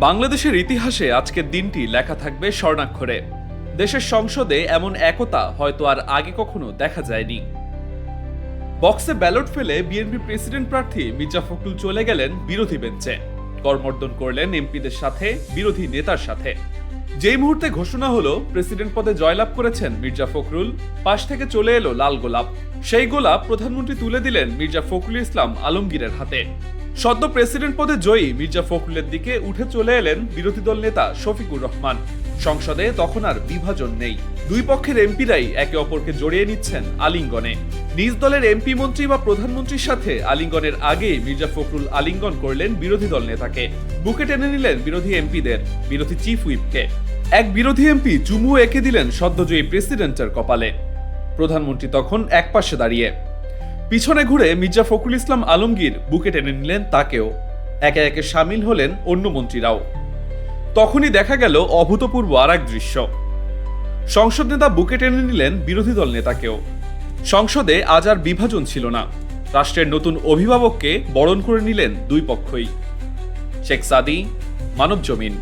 বাংলাদেশের ইতিহাসে আজকের দিনটি লেখা থাকবে স্বর্ণাক্ষরে। দেশের সংসদে এমন একতা হয়তো আর আগে কখনো দেখা যায়নি। বক্সে ব্যালট ফেলে বিএনপি প্রেসিডেন্ট প্রার্থী মির্জা ফখরুল চলে গেলেন বিরোধী বেঞ্চে, করমর্দন করলেন এমপিদের সাথে, বিরোধী নেতার সাথে। যেই মুহূর্তে ঘোষণা হলো প্রেসিডেন্ট পদে জয়লাভ করেছেন মির্জা ফখরুল, পাশ থেকে চলে এলো লাল গোলাপ। সেই গোলাপ প্রধানমন্ত্রী তুলে দিলেন মির্জা ফখরুল ইসলাম আলমগীরের হাতে। সদ্য প্রেসিডেন্ট পদে জয়ী মির্জা ফখরুলের দিকে উঠে চলে এলেন বিরোধী দল নেতা শফিকুর রহমান। সংসদে তখন আর বিভাজন নেই, দুই পক্ষের এমপিরাই একে অপরকে জড়িয়ে নিচ্ছেন আলিঙ্গনে। নিজ দলের এমপি মন্ত্রী বা প্রধানমন্ত্রীর সাথে আলিঙ্গনের আগেই মির্জা ফখরুল আলিঙ্গন করলেন বিরোধী দল নেতাকে, বুকে টেনে নিলেন বিরোধী এমপিদের, বিরোধী চিফ হুইপকে। এক বিরোধী এমপি চুমু এঁকে দিলেন সদ্যজয়ী প্রেসিডেন্টের কপালে। প্রধানমন্ত্রী তখন একপাশে দাঁড়িয়ে, পিছনে ঘুরে মির্জা ফখরুল ইসলাম আলমগীর বুকে টেনে নিলেন তাকেও। একে একে সামিল হলেন অন্য মন্ত্রীরাও। তখনই দেখা গেল অভূতপূর্ব আর এক দৃশ্য। সংসদ নেতা বুকে টেনে নিলেন বিরোধী দল নেতাকেও। সংসদে আজ আর বিভাজন ছিল না, রাষ্ট্রের নতুন অভিভাবককে বরণ করে নিলেন দুই পক্ষই। শেখ সাদী, মানবজমিন।